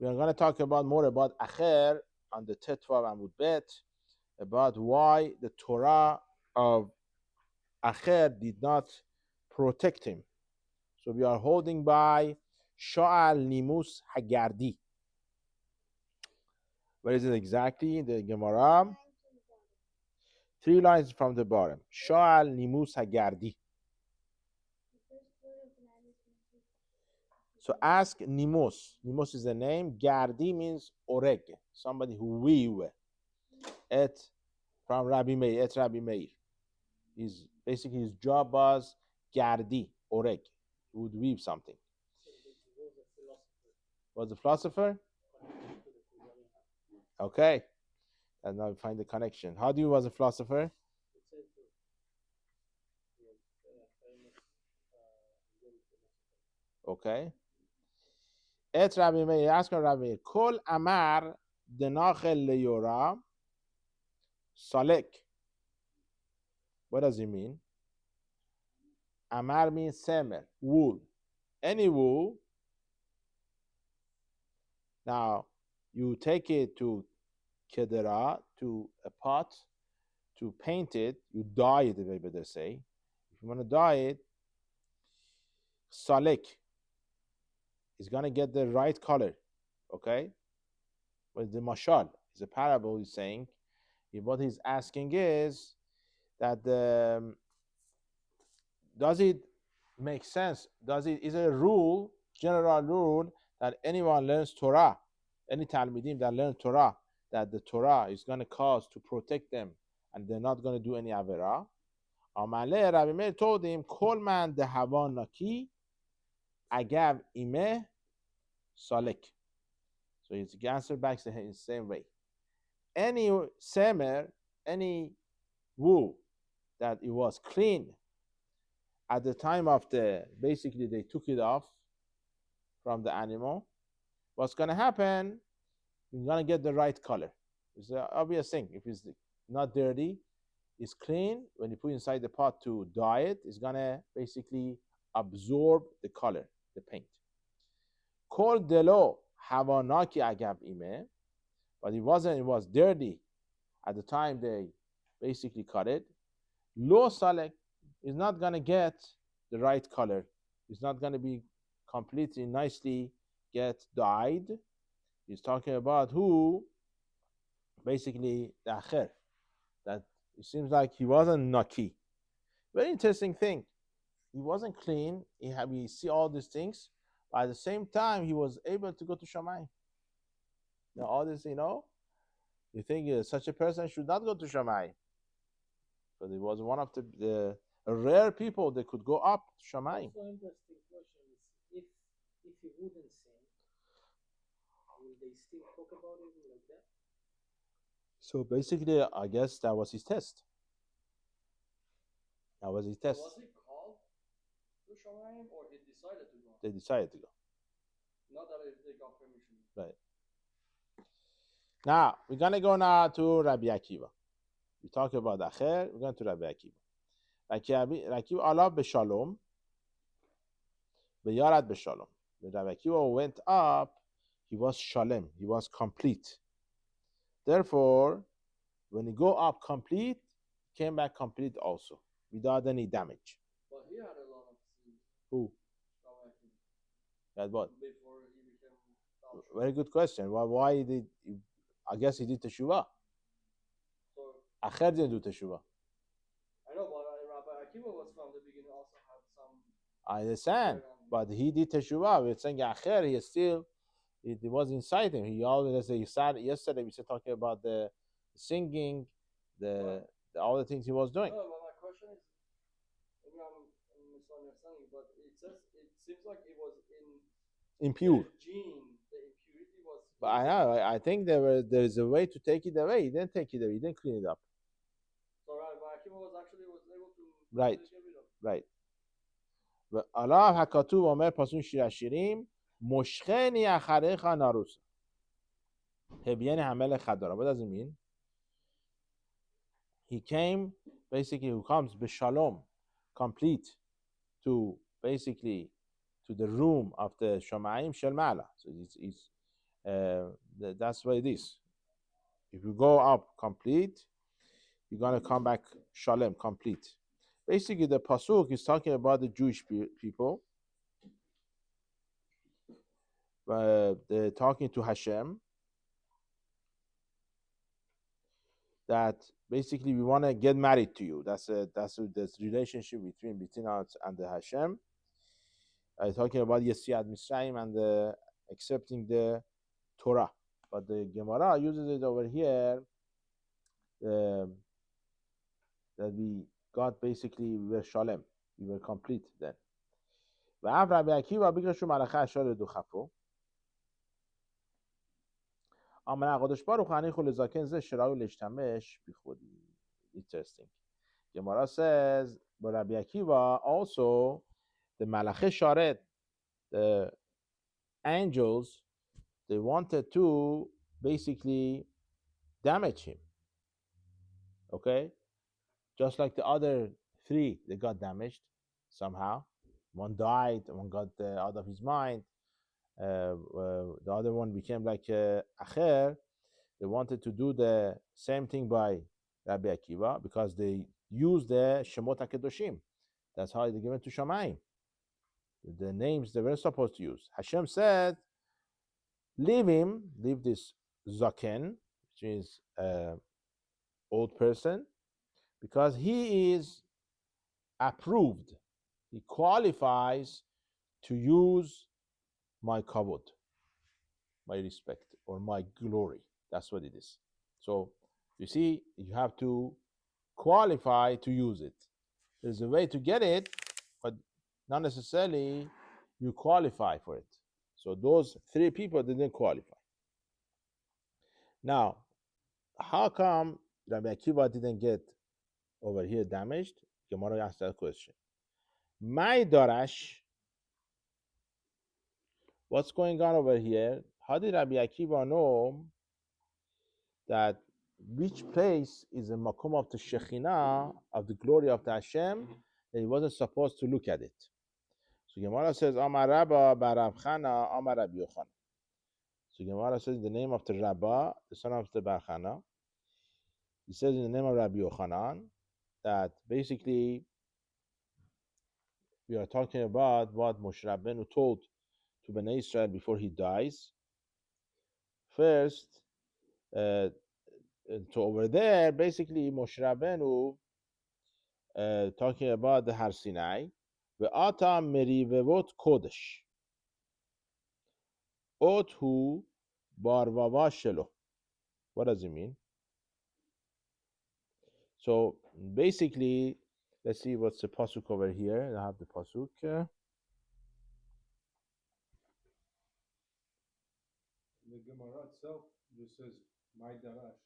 We are going to talk about more about Acher on the Tetvav Amud Bet, about why the Torah of Acher did not protect him. So we are holding by Sha'al Nimus Hagardi. Where is it exactly? The Gemara. 3 lines from the bottom. Sha'al Nimus Hagardi. So ask Nimos. Nimos is the name. Gardi means oreg, somebody who weave. Et from Rabbi Meir. Et Rabbi Meir. Basically his job was Gardi, oreg. He would weave something. Was a philosopher? Okay. And now we find the connection. How do you was a philosopher? Okay. Et Rabbi Meir, ask Rabbi Meir, Kol Amar Denachel Leyora Salek. What does it mean? Amar means semer, wool. Any wool. Now, you take it to kedera, to a pot, to paint it. You dye it, they better say. If you want to dye it, salek is going to get the right color. Okay? But the mashal is a parable he's saying. What he's asking is that does it make sense? Is it a rule, general rule, that anyone learns Torah, any Talmudim that learn Torah, that the Torah is going to cause to protect them and they're not going to do any Avera? Amale Rabbi Meir told him, Kol man de havan naki agav imeh salek. So his answer back in the same way. Any semer, any wool that it was clean at the time of basically they took it off from the animal, what's going to happen, you're going to get the right color. It's an obvious thing. If it's not dirty, it's clean. When you put it inside the pot to dye it, it's going to basically absorb the color, the paint. Kol delo havanaki agav ime, but it was dirty at the time they basically cut it. Lo salek is not going to get the right color. It's not going to be completely nicely get dyed. He's talking about who, basically the acher, that it seems like he wasn't naki. Very interesting thing. He wasn't clean. We see all these things, but at the same time he was able to go to Shamayim. Now all this, you think such a person should not go to Shamayim, but he was one of the rare people that could go up to Shamayim. So interesting question is, if he wouldn't sin, will they still talk about it like that? So basically, I guess that was his test. That was his test. Was he called to Shamayim, or he decided to go? They decided to go. Not that they got permission. Right. Now, we're going to go now to Rabbi Akiva. We talked about Acher, we're going to Rabbi Akiva. Rabbi Akiva, Allah b'shalom, b'yarad b'shalom. When Rabbi Akiva went up, he was shalem, he was complete. Therefore, when he go up complete, he came back complete also, without any damage. But he had a lot of sins. Who? That what? Before he became Very good question. Why did I guess he did teshuvah? So Acher didn't do teshuvah. I know, but Rabbi Akiva was from the beginning also had some. I understand, but he did teshuvah. We're saying Acher, it was inside him. He always, he said yesterday, we were talking about the singing, all the things he was doing. No, but my question is, maybe I'm misunderstanding, but it seems like it was Impure. the gene, the impurity was. But I know, I think there is a way to take it away. He didn't take it away. He didn't clean it up. So Rabbi Akiva was able to Right. get rid of. Right. But Allah hakatuv omer pasun shir hashirim moshcheni acharecha narusa hebyen hamel chadara. What does it mean? He came, basically, who comes b'shalom, complete, to basically to the room of the Shamayim Shel Ma'ala. So it's That's what it is. If you go up complete, you're gonna come back shalem, complete. Basically, the pasuk is talking about the Jewish people. They're talking to Hashem that basically we want to get married to you. That's this relationship between us and the Hashem. Talking about Yetziat Mitzrayim and accepting the Torah. But the Gemara uses it over here that we got basically, we were shalem, we were complete then. Rabbi Akiva bikashu malacha ashar duchafo. Amar Hakadosh Baruch Hu anichu lezaken ze sherayu leshtamesh bichodi. Interesting. Gemara says, but Rabbi Akiva also, the Malachei Sharet, the angels, they wanted to basically damage him. Okay? Just like the other three, they got damaged somehow. One died, one got out of his mind. The other one became like Acher. They wanted to do the same thing by Rabbi Akiva because they used the Shemot HaKedoshim. That's how they given to Shamayim. The names they weren't supposed to use. Hashem said, leave him, leave this Zaken, which is old person, because he is approved. He qualifies to use my kavod, my respect, or my glory. That's what it is. So, you see, you have to qualify to use it. There's a way to get it, but not necessarily you qualify for it. So those three people didn't qualify. Now, how come Rabbi Akiva didn't get over here damaged? Gemara asked that question. My Darash, what's going on over here? How did Rabbi Akiva know that which place is the makom of the Shekhinah, of the glory of the Hashem, that he wasn't supposed to look at it? So Gemara says, Amar Rabba Barav Chana, Amar Rabbi Yochanan. So Gemara says the name of the Rabba, the son of the Bar Chana. He says in the name of Rabbi Yochanan that basically we are talking about what Moshe Rabbeinu told to Bnei Israel before he dies. First, so over there, basically Moshe Rabbeinu talking about the Har Sinai. Ve'ata merivevot kodesh. Othu barvava shelo. What does it mean? So basically, let's see what's the pasuk over here. I have the pasuk. The Gemara itself just says my darash.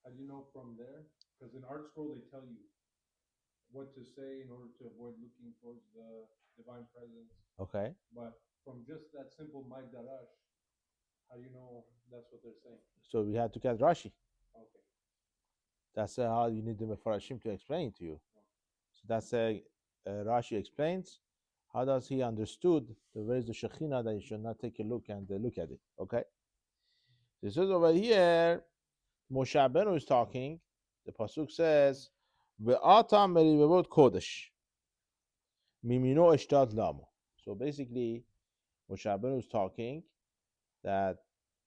How do you know from there? Because in Art Scroll they tell you what to say in order to avoid looking towards the divine presence. Okay. But from just that simple my darash, how do you know that's what they're saying? So we had to get Rashi. Okay. That's how you need the Mefarashim to explain to you. So that's Rashi explains. How does he understood the where is the Shekhinah that you should not take a look and look at it? Okay. This is over here. Moshe Rabbeinu is talking. The pasuk says, "Ve'ata merivevot kodesh, mimino eshtad lamo." So basically, Moshe Rabbeinu is talking that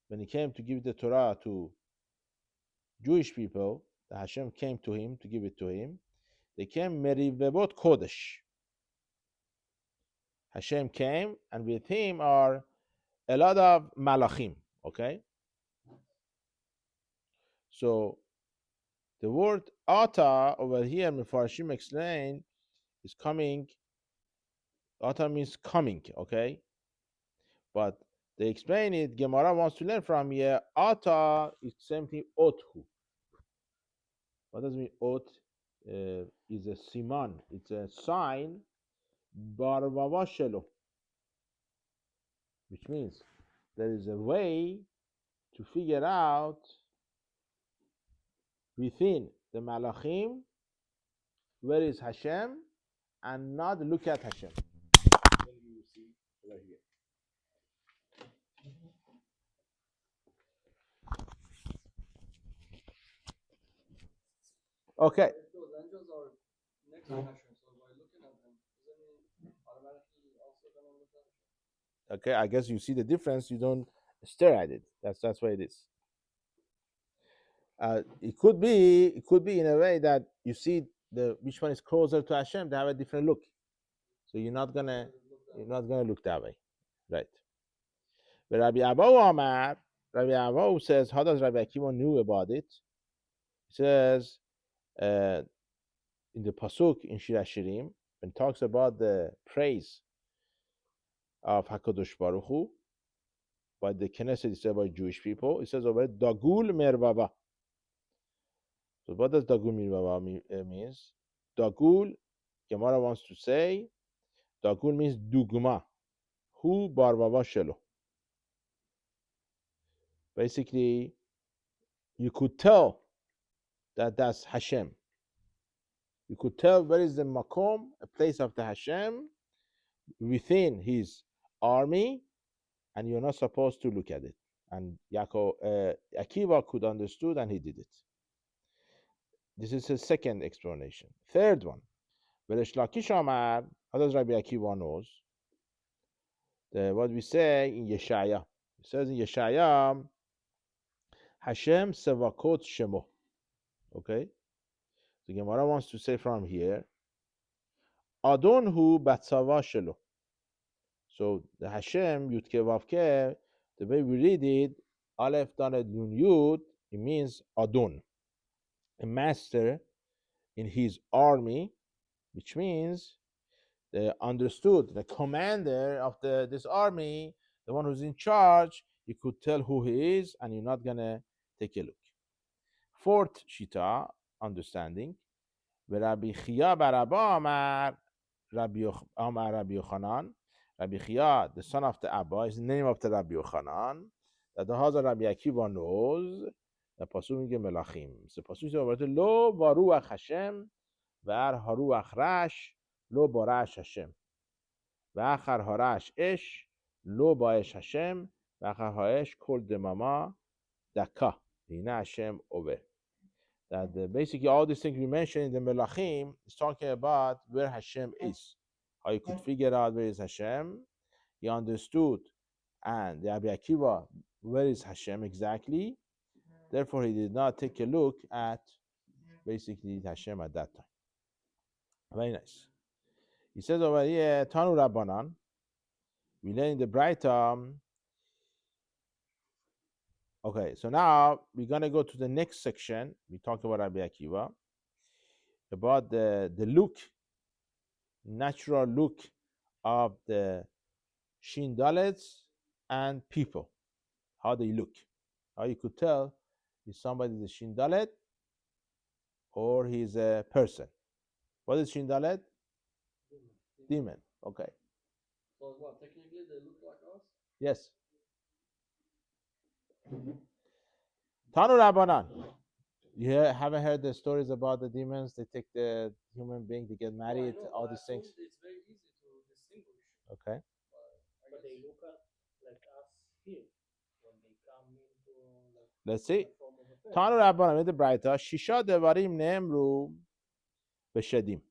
when he came to give the Torah to Jewish people, the Hashem came to him to give it to him. They came merivevot kodesh. Hashem came, and with him are a lot of malachim. Okay. So the word ata over here, Mefarshim explain, is coming. Ata means coming, okay? But they explain it, Gemara wants to learn from here, ata is the same thing, othu. What does it mean, ot? Is a siman, it's a sign, barvava shelo, which means there is a way to figure out within the malachim where is Hashem and not look at Hashem. Then you see right here. Okay. If those angels are next to Hashem, so by looking at them, isn't he automatically also gonna look at Hashem? Okay, I guess you see the difference. You don't stare at it. That's what it is. It could be in a way that you see which one is closer to Hashem. They have a different look, so you're not gonna look that way, right? But Rabbi Abahu says, how does Rabbi Akiva knew about it? He says in the pasuk in Shir Hashirim, when it talks about the praise of Hakadosh Baruch Hu by the Knesset, it says by Jewish people. It says over Dagul Mervava. So what does Dagul Mervava means? Dagul, Gemara wants to say, Dagul means Dugma. Hu Barvava Shelo. Basically, you could tell that that's Hashem. You could tell where is the Makom, a place of the Hashem, within his army, and you're not supposed to look at it. And Akiva could understood, and he did it. This is his second explanation. Third one, Veresh Lakish Amar, how does Rabbi Akiva knows? What we say in Yeshaya. It says in Yeshaya, Hashem Sevakot Shemo. Okay? The Gemara wants to say from here, Adonhu Batzava Shelo. So the Hashem, Yud Ke Vav Ke, the way we read it, Aleph Dalet Nun Yud, it means Adon, a master in his army, which means the commander of this army, the one who's in charge, you could tell who he is, and you're not gonna take a look. Fourth Shita, understanding, Rabbi Chia bar Abba Amar Rabbi Yochanan. Rabbi Chia, the son of the Abba, is the name of the Rabbi Yochanan. That the Hazar Rabbi Akiva knows. The pasuk میگه ملاخیم. So pasuk says, "Lo baruach Hashem, ve'ar haruach rash, lo barash Hashem, ve'achar harash ish, lo ba'esh Hashem, ve'achar ha'esh kol demama daka." Hina Hashem over. That basically all these things we mentioned in the Melachim is talking about where Hashem is. How you could figure out where is Hashem. He understood, and the Rabbi Akiva, where is Hashem exactly? Therefore, he did not take a look at basically Hashem at that time. Very nice. He says over here, Tanu Rabbanan. We learn in the Braita. Okay, so now we're gonna go to the next section. We talked about Rabbi Akiva, about the look, natural look of the Shin Dalets and people, how they look, how you could tell if somebody is a Shin Dalet or he's a person. What is Shin Dalet? Demon. Okay. So what? Technically, they look like us. Yes. Tanu Rabbanan. You haven't heard the stories about the demons? They take the human being, they get married, all these things. It's very easy to distinguish. Okay. But they look at like us here when they come into like Let's see. the form of a person. Tanu Rabbanan in the Braita, Shisha Devarim Neemru Beshedim.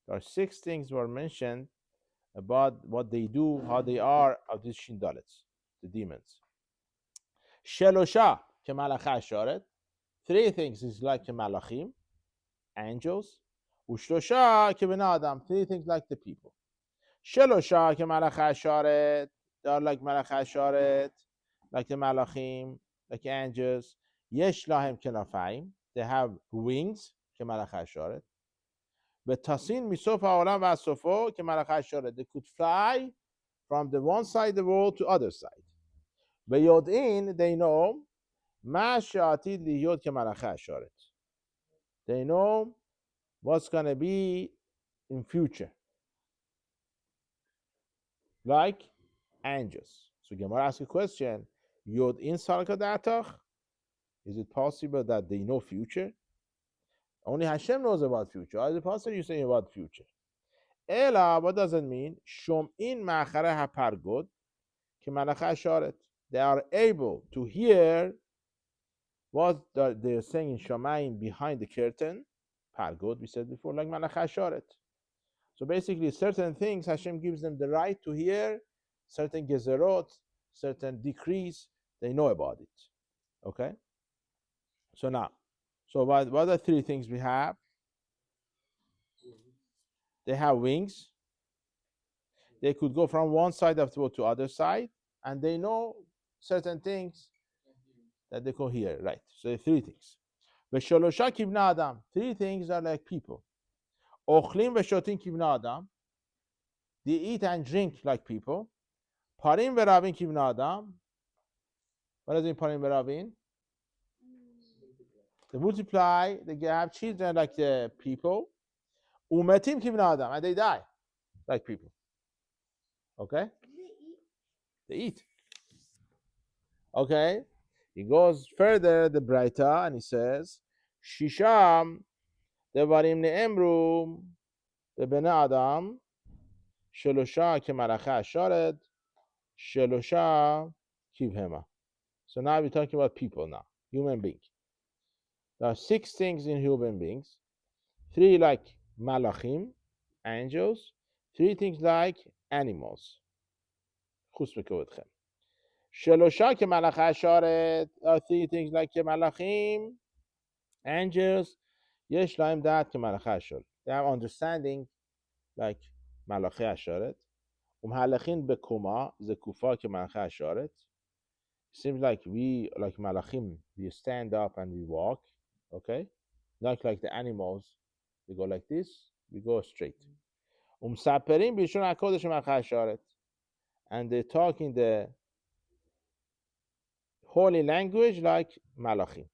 There are 6 things were mentioned about what they do, how they are of these Shindalets, the demons. Shelosha Kemalacha Sharet. 3 things is like Kemalachim, angels. Ushlosha Kebena Adam. 3 things like the people. Shelosha Kemalacha Sharet. They are like Malacha Sharet, like the Malachim, like angels. Yesh Lahem Kenafayim. They have wings, Kemalacha Sharet. But Tasin Misof HaOlam VaSofo Kemalacha Sharet. They could fly from the one side of the world to other side. But Yodin, they know, Ma Sha'atid Liyod Kemalacha Sharet. They know what's going to be in future. Like angels. So Gemara asks a question, Yodin Sarkadatach? Is it possible that they know future? Only Hashem knows about future. How is it possible you're saying about future? Ela, what does it mean? Shom'in ma'achare hapargod kemalacha sharet. They are able to hear what they're saying in Shamayim behind the curtain, Pargod, we said before, like Malach Asharet. So basically, certain things Hashem gives them the right to hear, certain gezerot, certain decrees, they know about it. Okay? So now, what are the three things we have? They have wings. They could go from one side of the world to other side, and they know certain things that they can hear, right? So three things. V'sholosha kibna adam. Three things are like people. Ochlim v'shotin kibna adam. They eat and drink like people. Parim v'ravin kibna adam. What does it mean, parim v'ravin? They multiply, they have children like the people. Umetim kibna adam, and they die like people. Okay? They eat. Okay? He goes further, the Braita, and he says, Shisham devarim ne'emru bebene adam shelosha kemalacha asharet shelosha kivhema. So now we're talking about people now, human beings. There are 6 things in human beings. 3 like malachim, angels. 3 things like animals. חוץ מכבודכם. שלושה כמלאכי השרת, 3 things like כמלאכים, angels, יש להם דעת כמלאכי השרת. They have understanding like מלאכי השרת. ומהלכים בקומה, זה קופה כמלאכי השרת. Seems like we, like malachim, we stand up and we walk, okay? Not like the animals, we go like this, we go straight. ומספרים בלשון הקודש מלאכי השרת. And they talk in the holy language like malachim.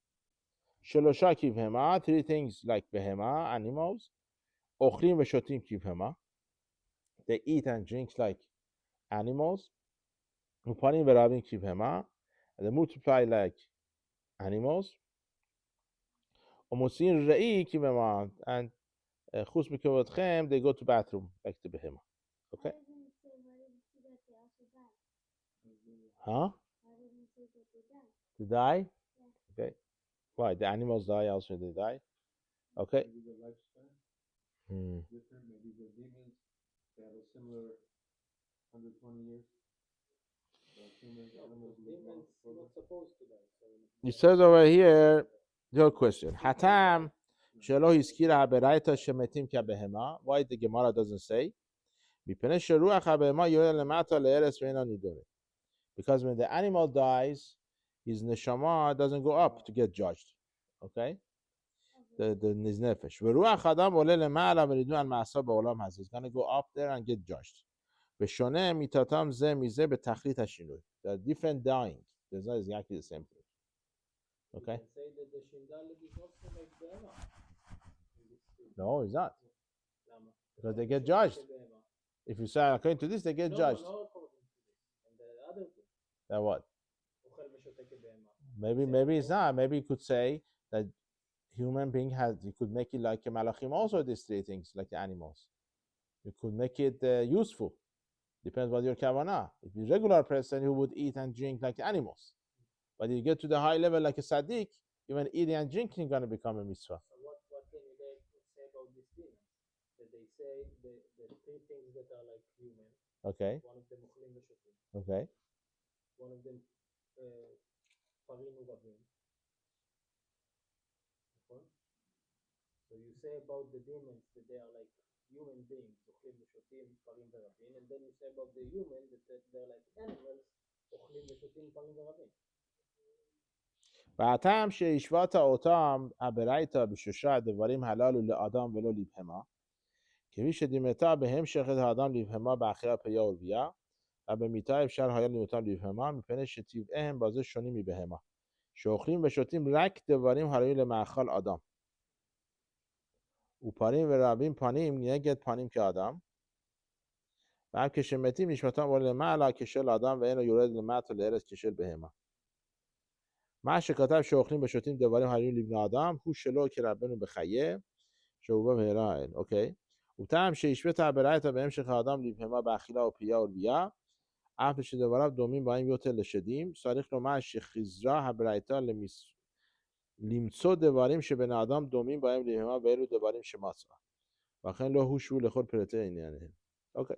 Shelosha kivhema, 3 things like behema, animals. Ochlim v'shotim kivhema, they eat and drink like animals. Upanim v'ravim kivhema, and they multiply like animals. Umusin re'i kivhema, and chus mikavotchem, they go to bathroom like the behema. Okay? Huh? To die? Okay. Why? The animals die also, they die? Okay. Maybe the lifespan different. Maybe the demons, they have a similar 120 years. The humans, animals, Demons not supposed to die. So It says over here, your question. Hatam shelo hiskira haberaita shemetim kabehema. Why the Gemara doesn't say? Mipnei sheruach habehema yored lemata leeretz ve'eino nidone. Because when the animal dies, his neshama doesn't go up to get judged. Okay? His nefesh. Ve'ruach adam ole lema'ala ve'nidu al ma'asa ba'olam hazeh. He's going to go up there and get judged. Ve'shoneh mitatam zeh mizeh betachlit hashinui. There are different dying. There's not exactly the same thing. Okay? you can say that the Shindalid is also like Behema. No, it's not. Lama. Because they get judged. Behema. If you say according to this, they get judged. No, according to this. And the other two. Then what? Ochel v'shote kebehema. Maybe it's not. Maybe you could say that human being has, you could make it like a malachim also, these 3 things, like the animals. You could make it useful. Depends what your kavanah. If you're a regular person who would eat and drink like the animals. But you get to the high level like a tzaddik, even eating and drinking is going to become a mitzvah. So what can you say about these demons? That they say the 3 things that are like human. Okay. One of them ochlim v'shotim. Okay. One of them parim u'ravim. So you say about the demons that they are like human beings, ochlim v'shotim, parim v'ravim, and then you say about the human that they're like animals, ochlim v'shotim, parim v'ravim. והטעם שהשוואת אותם הברייתא בשלושה הדברים הללו לאדם ולא לבהמה, כפי שדימתה בהמשך את האדם לבהמה באכילה פיה ולביה, ובמיתה אפשר היה לנותם לבהמה, מפני שטבעיהם בזה שונים מבהמה, שאוכלים ושותים רק דברים הראויים למאכל אדם. ופנים ורבים פנים נגד פנים כאדם, והם כשמתים נשמתם עולה למעלה כשל האדם ואינו יורד למטה לארץ כשל בהמה. מה שכתב שאוכלים ושותים דברים הראויים לבני אדם, הוא שלא כרבנו בחיי, שהוא בא מהרה אל, אוקיי? וטעם שהשווית הברייתא בהמשך האדם לבהמה באכילה ופיה ולביה, אף שדבריו דומים בהם יותר לשדים, צריך לומר שחזרה הברייתא למצוא דברים שבין האדם דומים בהם להמה ואלו דברים שמצא. וכן לא הושבו לכל פרטי ענייניהם. Okay.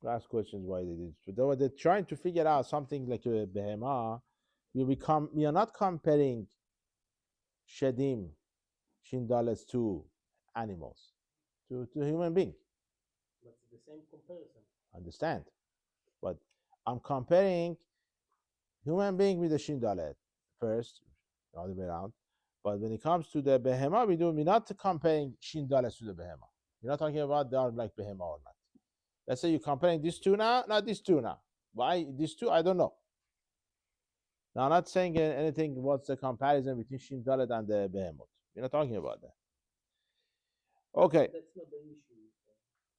Last question is why they did it. But they're trying to figure out something like a behema. We are not comparing shedim, shindales to animals, to human being. But it's the same comparison. Understand? But I'm comparing human being with the shindalet first, all the way around. But when it comes to the behema, we're not comparing shindalet to the behema. We're not talking about they are like behema or not. Let's say you're comparing these two now, not these two now. Why these two? I don't know. Now, I'm not saying anything. What's the comparison between shindalet and the behemoth? We're not talking about that. Okay. That's not the issue.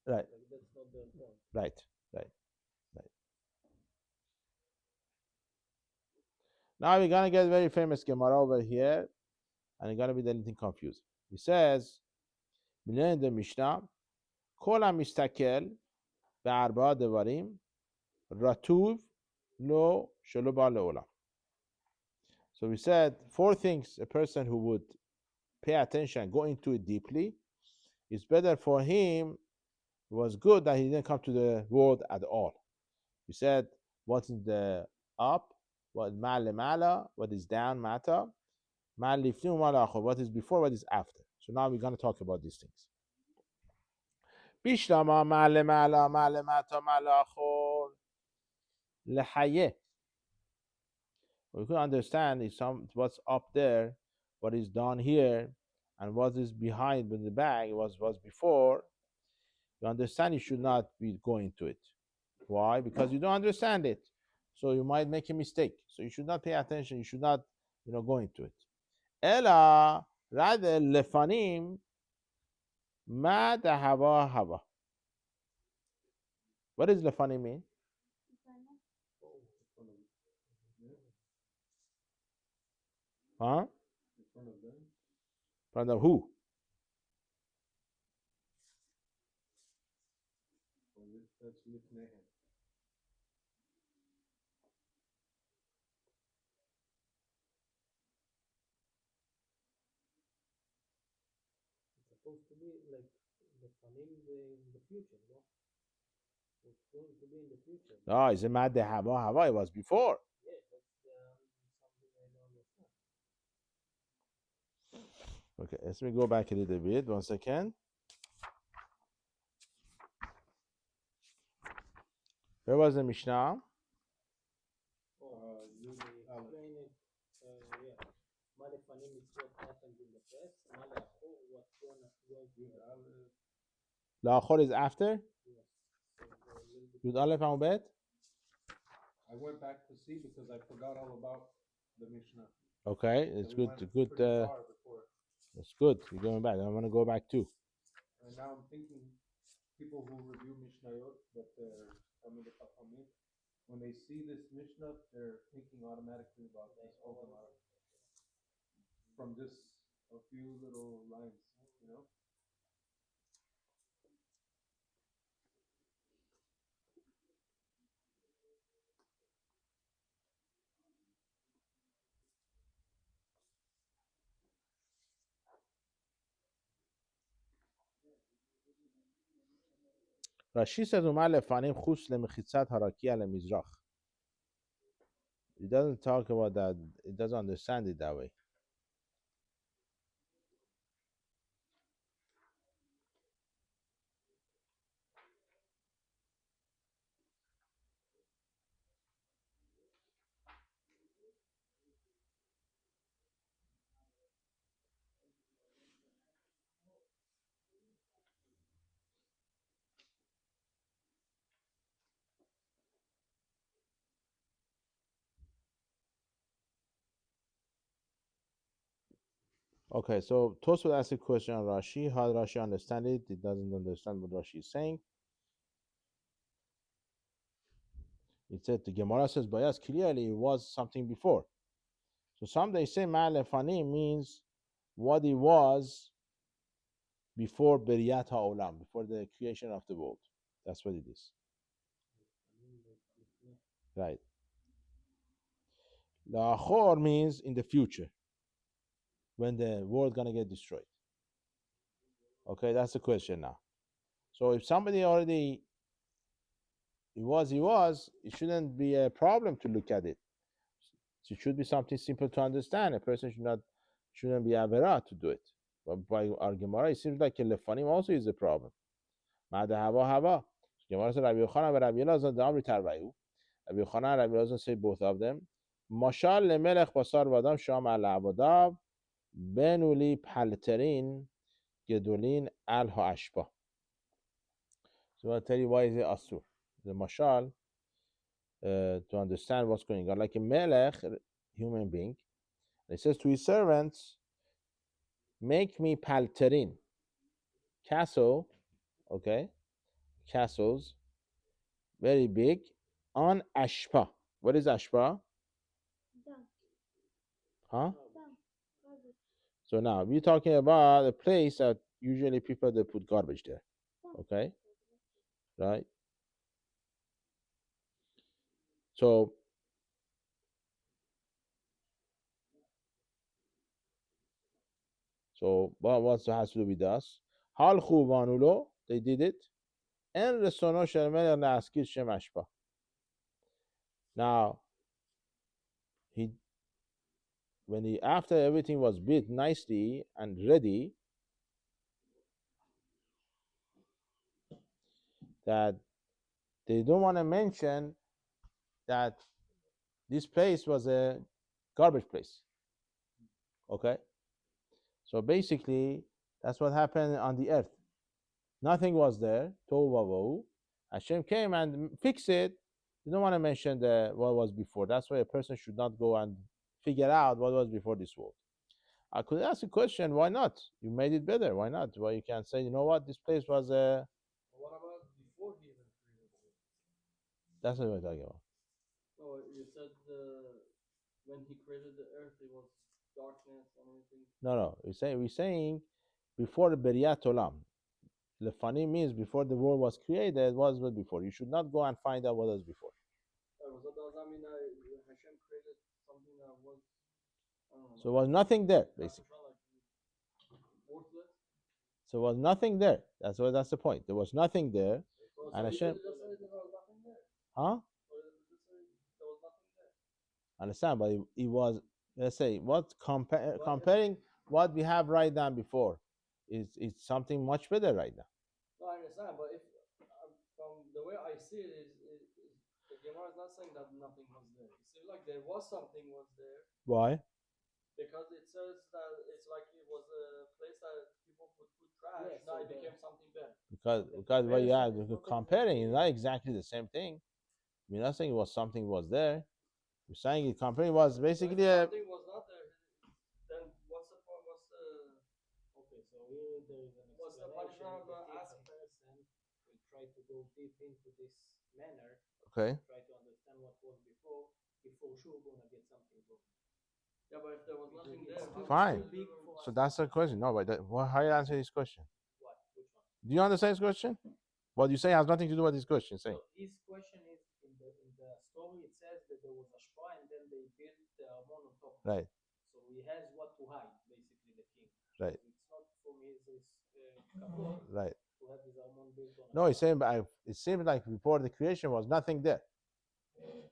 Right. Like, that's not the point. Right. Now we're gonna get very famous Gemara over here, and it's gonna be a little confusing. He says, in the Mishnah, Kol hamistakel be'arba'a devarim ratuv lo shelo ba le'olam. So we said 4 things a person who would pay attention, go into it deeply, it's better for him. It was good that he didn't come to the world at all. We said what's in the up, what ma'ala, what is down, mata, what is before, what is after. So now we're going to talk about these things. Bishlama ma'ala mata ma'achor lehaye. We could understand is what's up there, what is down here, and what is behind in the back, was before. You understand you should not be going to it. Why? Because you don't understand it. So you might make a mistake. So you should not pay attention. You should not, go into it. Ella, rather, lefanim, ma hava hava. What does lefanim mean? Huh? In front of them. In front of who? That's lifnehem. It's supposed to be like the fanim in the future, no? It's going to be in the future. No, it's a ma hava hava. It was before. Yeah, that's something I don't understand. Okay, let me go back a little bit. 1 second. Where was the Mishnah? They explain it, yeah. Male fanim is what happened in the past. Male achor, what's going to happen. La'achor is after? Yes. Yud Aleph Amud Bet? I went back to see because I forgot all about the Mishnah. Okay, it's So we good. went Good. pretty far before. It's good. You're going back. I'm going to go back too. And now I'm thinking people who review Mishnayot, but they're coming to Chachamim, when they see this Mishnah, they're thinking automatically about this whole Gemara. From just a few little lines, Rashi says, "Umar lefanim chus lemechitzat harakia lemizrach." He doesn't talk about that. He doesn't understand it that way. Okay, so Tosfot asked a question on Rashi. How Rashi understand it? He doesn't understand what Rashi is saying. He said the Gemara says, but yes, clearly it was something before. So some they say Ma'alefani means what it was before Beriyat HaOlam, before the creation of the world. That's what it is. Right. La'achor means in the future, when the world gonna get destroyed. Okay, that's the question now. So if somebody already he was, it shouldn't be a problem to look at it. So it should be something simple to understand. A person shouldn't be avera to do it. But by our Gemara, it seems like a lefanim also is a problem. Ma'ada hava. Gemara says Rabbi Yochanan and Rabbi Elazar dam ritarvayu. Rabbi Yochanan and Rabbi Elazar say both of them. Mashal lemelech basar vadam sham al avodav benuli palterin gedolin al ha'ashpa. So I'll tell you why is it asur. The mashal to understand what's going on, like a melech, human being. He says to his servants, make me palterin, castle, okay, castles, very big, on ashpa. What is ashpa? Huh? So now we're talking about a place that usually people they put garbage there, okay, right? So what has to do with us? Hal vanulo, they did it. En resono shel melech le'askir shem ashpa. Now after everything was built nicely and ready, that they don't want to mention that this place was a garbage place. Okay? So basically, that's what happened on the earth. Nothing was there. Tohu vavohu. Hashem came and fixed it. You don't want to mention what was before. That's why a person should not go and figure out what was before this world. I could ask a question, why not? You made it better. Why not? Why you can't say, you know what, this place was a... What about before he even created the world? That's what we're talking about. No, you said when he created the earth, it was darkness and everything. No. We're saying before the Beriyat Olam. Lefani means before the world was created, what was before. You should not go and find out what was before. So does that mean that Hashem created something that was... So there was nothing there, basically. Worthless? So there was nothing there. That's the point. There was nothing there. So and Hashem... there was nothing there. Huh? There was nothing there. Understand, but it was, let's say, comparing what we have right now before is something much better right now. No, I understand, but if from the way I see it, the Gemara is not saying that nothing was there. It seems like there was something was there. Why? Because it says that it's like it was a place that people would put trash. Yes, now so it became something better. Because what you have comparing is not exactly the same thing. We're not saying it was something was there. We're saying it comparing was basically if something was not there, then what's the point? Okay, so here there is an What's the explanation. punishment of the If ask? a person will try to go deep into this manner, okay. try to understand what was before, he for sure gonna get something wrong. Yeah, but if there was nothing there, Fine. So that's the question. No, but how you answer this question? What? Which one? Do you understand this question? What you say has nothing to do with this question. Say. So his question is in the story. It says that there was a shpa and then they built the Amon on top. Right. So he has what to hide, basically the king. Right. So it's not from his Right. to have his Amon built on. No, he's saying, but it seems like before the creation was nothing there.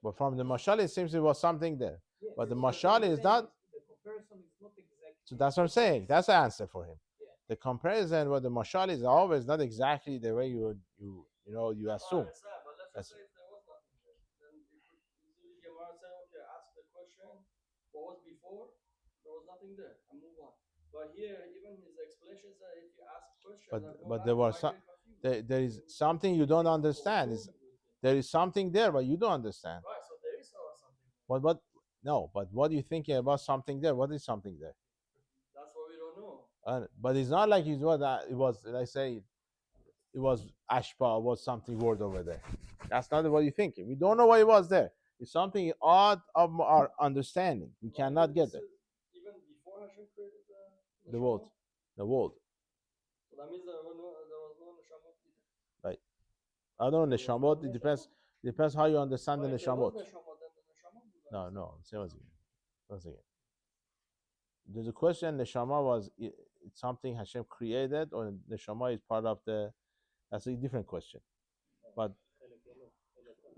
But from the mashal, it seems there was something there. Yes, But the so mashal is not. The comparison is not exactly. So that's what I'm saying. That's the answer for him. Yeah. The comparison with the mashal is always not exactly the way you assume. But let's just say if there was nothing there, then you could easily Gemara say, okay, ask the question, what was before? There was nothing there, and move on. But here, even his explanations that if you ask questions, But there was there is something you don't understand. There is something there, but you don't understand. Right, so there is something. But what are you thinking about something there? What is something there? That's what we don't know. But it's not like it was, let's say, it was ashpa, was something word over there. That's not what you're thinking. We don't know what it was there. It's something odd of our understanding. We cannot get there. Even before Hashem created The world. The world. So that means there was no neshamot either. Right. I don't know neshamot. It depends how you understand the neshamot. If there was neshamot, then the neshamot would No. Say what's again. Once again, there's a question: neshama was it's something Hashem created, or neshama is part of the? That's a different question. But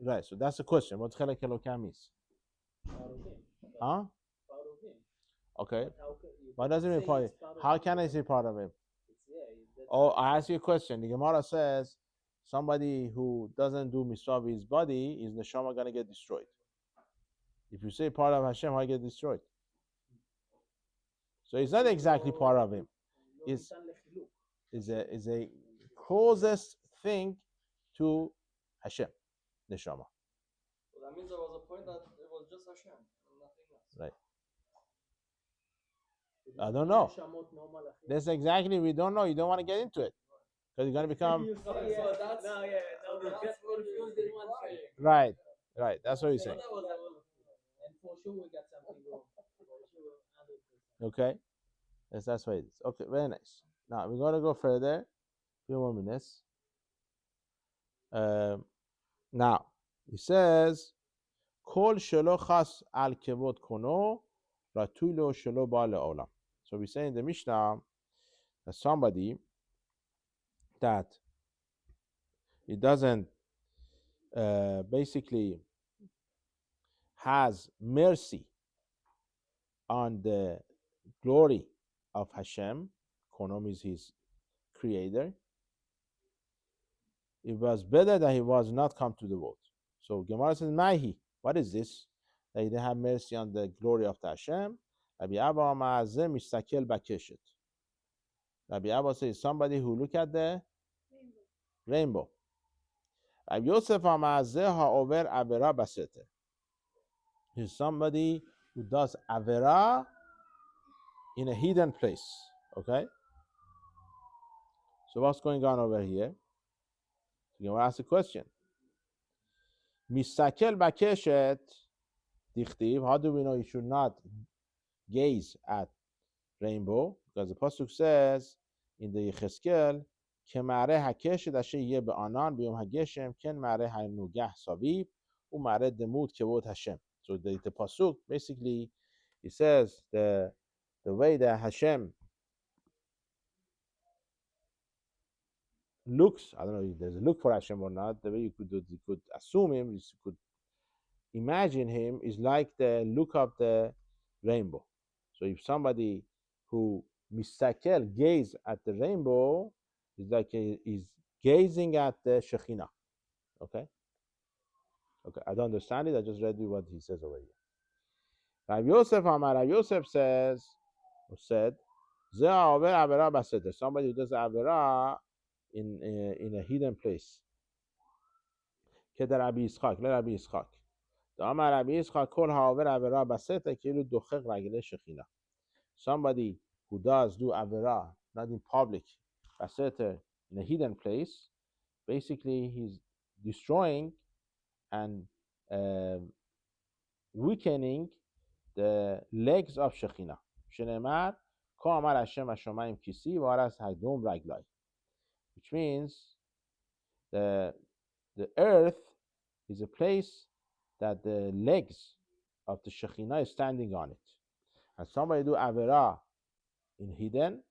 right, so that's the question. What chelek Elokam means? Huh? Okay. What does it mean part? How can I say part of him? Oh, I ask you a question. The Gemara says somebody who doesn't do mitzvah with his body is neshama gonna get destroyed. If you say part of Hashem, how get destroyed? So it's not exactly part of him. It's a closest thing to Hashem, neshama. So that means there was a point that it was just Hashem and nothing else. Right. I don't know. That's exactly, we don't know. You don't want to get into it because you're going to become right. That's what you're saying. And for sure we got something wrong. Okay. Yes, that's what it is. Okay, very nice. Now we're going to go further. A few more minutes. Now he says, "Kol shelo chas al kevod kono, ratui lo shelo ba le'olam." So we say in the Mishnah that somebody that it doesn't basically has mercy on the glory of Hashem, Konom is his creator, it was better that he was not come to the world. So Gemara says, Mahi, what is this? That he didn't have mercy on the glory of the Hashem. Rabbi Abba Ma'azeh Mistakel Bakeshet. Rabbi Abba says somebody who look at the rainbow. Rabbi Yosef Ma'azeh Ha'over Avera Baseter. He's somebody who does Avera in a hidden place. Okay? So what's going on over here? You want to ask a question. Mistakel Bakeshet Dichtiv. How do we know you should not gaze at rainbow? Because the pasuk says in the Yecheskel, "Kemare hakeshet asher yeh be'anan b'yom hageshem ken mare hanugah saviv u'mare demut kevod Hashem." So the pasuk basically it says the way that Hashem looks. I don't know if there's a look for Hashem or not. The way you could assume him, you could imagine him is like the look of the rainbow. So if somebody who mistakel gaze at the rainbow is like is gazing at the Shekhinah. Okay, I don't understand it. I just read you what he says over here. Rabbi Yosef Amar, Rabbi Yosef said, somebody who does avera in a hidden place. Keder Rabbi Yitzchak, le Rabbi Yitzchak. Amar Rabbi Yitzchak kol ha'over avera baseta kilu dochek ragile Shekhinah. Somebody who does do avera not in public, baseta in a hidden place, basically he's destroying and weakening the legs of Shekhinah. Shenemar ko amar Hashem hashamayim kisi v'aras hadom raglai, which means the earth is a place that the legs of the Shekhinah is standing on it. And somebody do avera in hidden,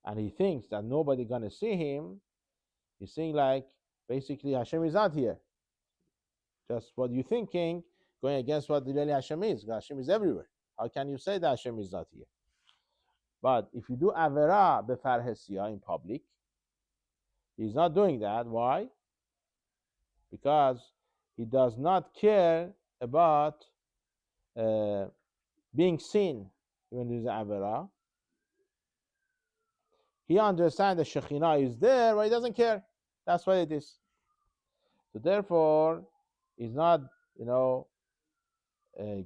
and he thinks that nobody gonna see him. He's saying like basically Hashem is not here. Just what you're thinking, going against what really Hashem is. Hashem is everywhere. How can you say that Hashem is not here? But if you do avera befarhesia in public, he's not doing that. Why? Because he does not care about being seen when there's avera. He understands the Shekhinah is there, but he doesn't care. That's what it is. So therefore, he's not,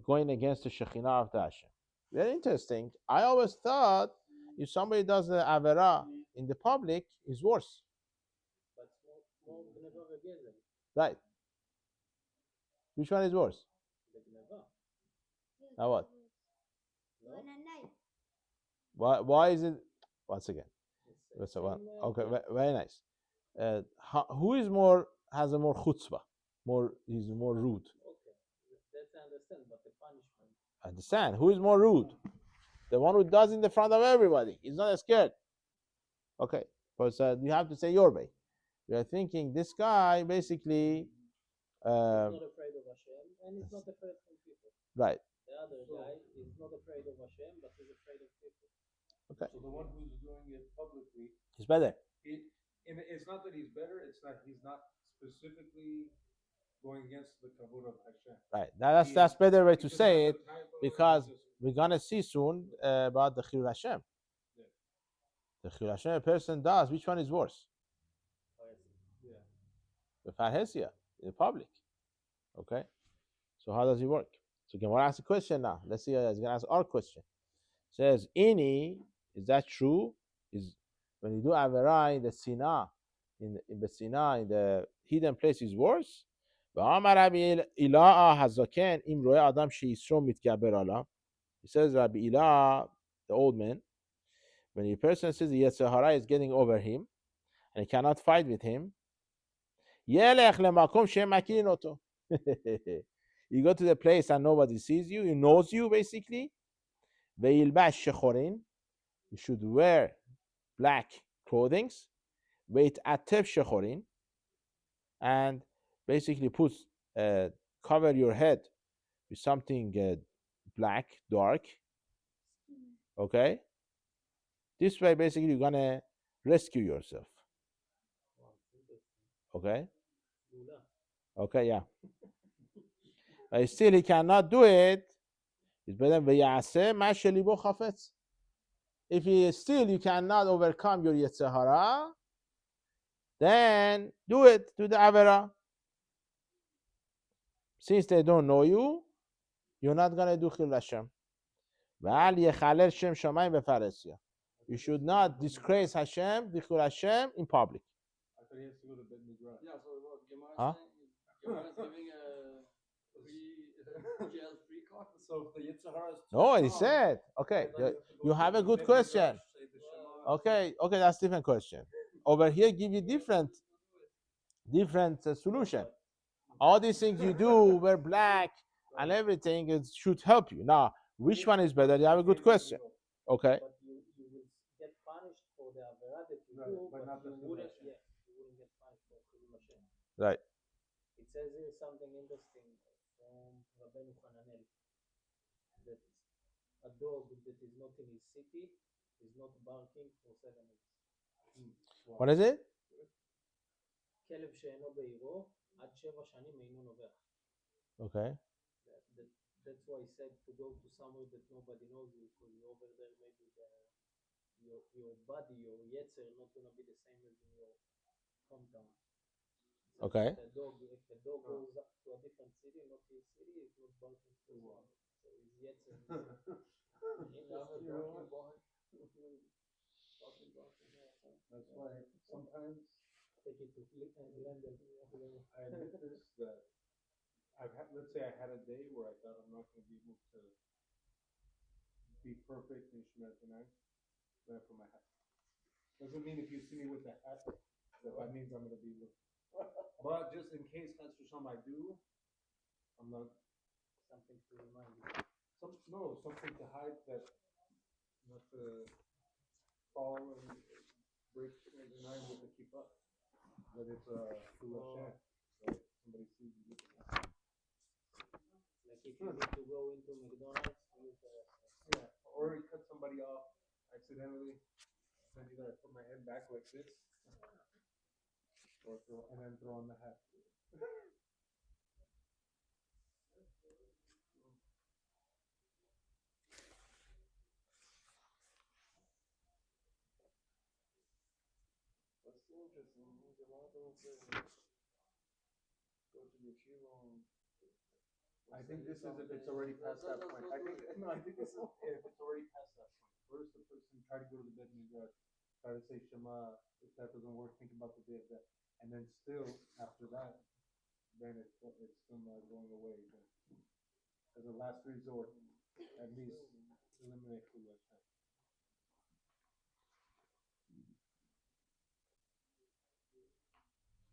going against the Shekhinah of the Hashem. Very interesting. I always thought if somebody does the avera in the public, it's worse. But more gneva v'gezel. Right. Which one is worse? The gneva. Now what? No? Why is it? Once again. It's Okay, very nice. Who is more has a more chutzpah? He's more rude. Okay, that's I understand, but the punishment Understand? Who is more rude? The one who does in the front of everybody. He's not scared. Okay, but you have to say your way. You are thinking this guy basically. He's not afraid of Hashem, and he's not afraid of people. Right. The other guy is not afraid of Hashem, but he's afraid of people. Okay. So the one who's doing it publicly, It's better. it's not that he's better. It's not he's not specifically going against the kavod of Hashem. Right. That's better way to say it, because we're gonna see soon about the chilul Hashem. Yeah. The chilul Hashem a person does. Which one is worse? Yeah. The farhesia in the public. Okay. So how does it work? So Gemara asks a question now. Let's see. It's gonna ask our question. It says, "Ini, is that true? Is when you do avera in the sinah, in the sinah, in the hidden place, is worse?" He says, Rabbi Ilah, the old man, when a person says the Yetzer Hara is getting over him and he cannot fight with him, you go to the place and nobody sees you, he knows you basically. You should wear black clothing, and basically cover your head with something black, dark. Okay? This way, basically, you're gonna rescue yourself. Okay? Okay, yeah. But still, he cannot do it. It's better if you cannot overcome your Yetzer Hara, then do it to the Avera. Since they don't know you, you're not gonna do Chilul Hashem. You should not disgrace Hashem, Chilul Hashem in public. I thought he has to go to bed midrash. Yeah, so what Gemara Huh? Gemara is giving a free card. So if the Yetzer Hara is too No, he strong, said, okay, you have a good question. Okay, that's different question. Over here, give you different solution. All these things you do, wear black and everything, it should help you. Now, which one is better? You have a good question. Okay. But you will get punished for the avera that you do, but you wouldn't get punished for chilul Hashem. Right. It says here something interesting from Rabbeinu Hananel, that a dog that is not in his city is not barking for 7 weeks. What is it? כלב שאינו בעירו עד 7 שנים אינו נובח. Okay. That's why he said to go to somewhere that nobody knows you, because you're over there, maybe your body, your yetzer, not gonna be the same as in your hometown. So Okay. if the dog goes up to a different city, not his city, it's not barking for long. So his yetzer. That's why sometimes Take it to London. I admit this, that let's say I had a day where I thought I'm not going to be able to be perfect in Shemoneh tonight, then I put my hat. Doesn't mean if you see me with the hat, that means I'm going to be. But just in case that's for some I do, I'm not. Something to remind you. Something to hide that, not to fall and break the nine with the kippah. That it's Chilul Hashem. Right? Somebody sees you with the hat. Like if you need to go into McDonald's, use the Yeah, or you cut somebody off accidentally, then either I put my head back like this, or and then throw on the hat. That's interesting. Gemara doesn't say go to yeshiva. I think this is if it's already past that point. I think this is if it's already past that point. First, the person try to go to the bed midrash, try to say Shema. If that doesn't work, think about the day of that, and then still after that, then it's still not going away. But as a last resort, at least eliminate Chilul Hashem.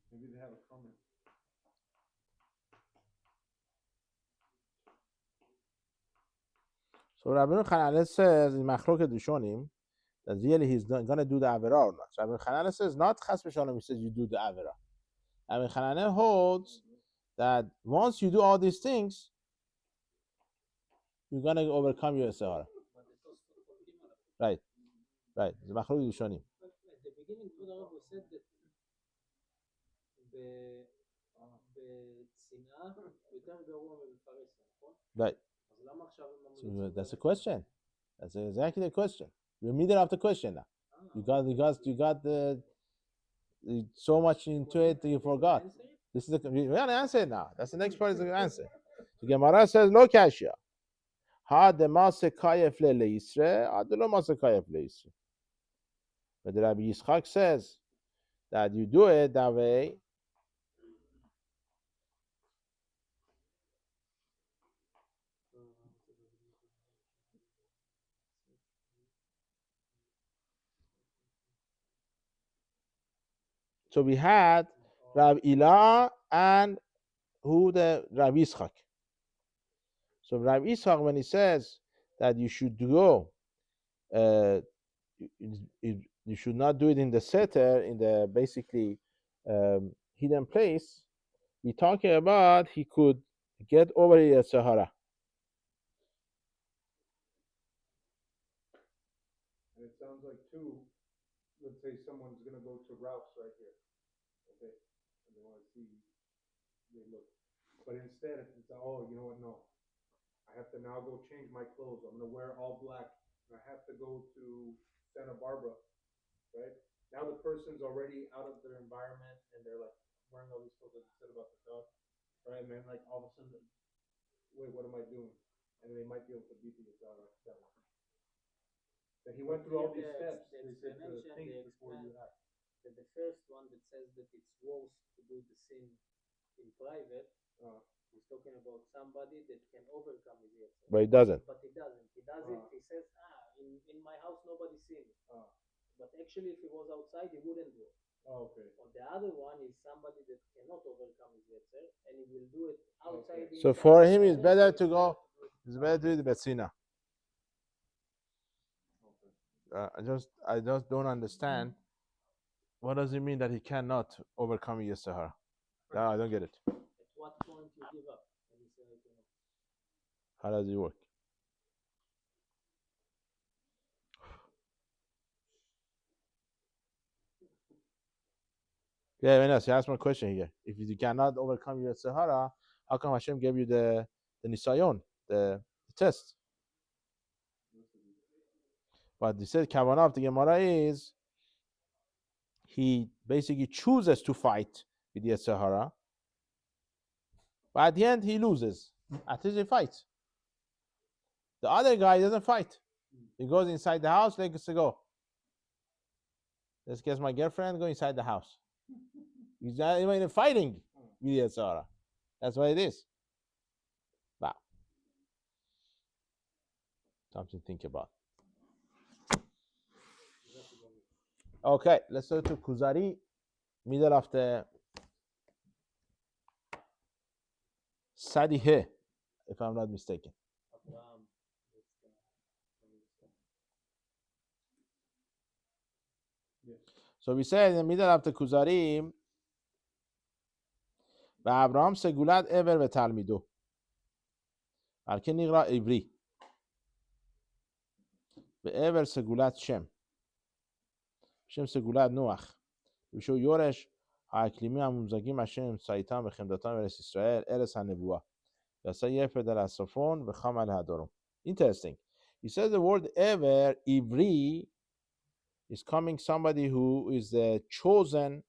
Maybe they have a comment. So Rabbi Chananel says in Machlok Rishonim that really he's going to do the avera or not. So Rabbi Chananel says not chas v'shalom. He says you do the avera. Rabbi Chananel holds that once you do all these things, you're going to overcome your Sahara. Right. Right. The Machlok Rishonim. At the beginning, we said that בצנעה יותר גרוע מפרהסיה, נכון? Right. אז למה עכשיו הם So ממליצים? that's the question. That's exactly the question. You're middle of the question now. You got the so much into it that you forgot. This is we're gonna answer it now. That's the next part is the answer. The Gemara says lo kashya. Ha de mas kayef leisre, adlo mas kayef leisre. But the Rabbi Yitzchak says that you do it that way. So we had Rabbi Ilah and who the Rabbi Yitzchak. So Rabbi Yitzchak, when he says that you should go, you should not do it in the setter, in the basically hidden place. We're talking about he could get over the Sahara. And it sounds like too, let's say someone's gonna go to Ralph's right here, okay, and they wanna see, they look, but instead it's, oh, you know what, no, I have to now go change my clothes, I'm gonna wear all black, and I have to go to Santa Barbara, right? Now the person's already out of their environment, and they're like wearing all these clothes, like you said about the dog, right, and then like all of a sudden, wait, what am I doing? And they might be able to beat the that way. That he went through all these steps. They said to think before you act. That the first one that says that it's worse to do the sin in private, he's talking about somebody that can overcome his yetzer. But he doesn't. But he doesn't. He does it. He says, in my house nobody sees it. But actually, if he was outside, he wouldn't do it. Oh, okay. Or the other one is somebody that cannot overcome his yetzer, and he will do it outside. So for him, it's better to go. It's better to do the Betsina. I just don't understand. What does it mean that he cannot overcome Yisahar? No, I don't get it. At what point you give up? And you say, How does it work? Yeah, Venas, you asked my question here. If you cannot overcome your Sahara, how come Hashem gave you the Nisayon, the test? But he said Kavanah of the Gemara is he basically chooses to fight with the Sahara, but at the end he loses. At least he fights. The other guy doesn't fight. He goes inside the house, like to go. Let's guess my girlfriend, go inside the house. He's not even fighting with the Sahara. That's what it is. Wow. Something to think about. Okay, let's go to Kuzari, middle of the Sadihe, if I'm not mistaken. So we say in the middle of the Kuzari, ואברהם סגולת עבר ותלמידו. על כן נקרא עברי. ועבר סגולת שם. שם סגולת נוח. ושהוא יורש האקלימים הממוזגים אשר אמצעיתם וחמדתם ארץ ישראל, ארץ הנבואה. ועשה יפת על הצפון וחם על הדרום. Interesting. He says the word ever, עברי, is coming somebody who is chosen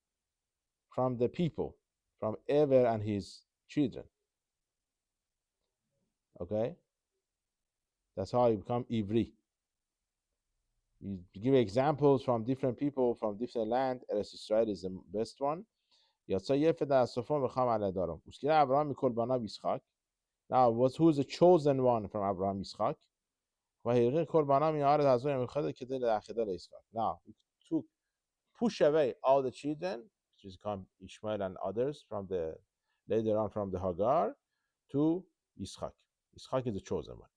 from the people, from Ever and his children. Okay? That's how you become Ivri. You give examples from different people from different land. Eretz Israel is the best one. Now, who's the chosen one from Abraham Yitzchak? Now, to push away all the children, which is called Ishmael and others from the later on from the Hagar to Yitzchak. Yitzchak is the chosen one.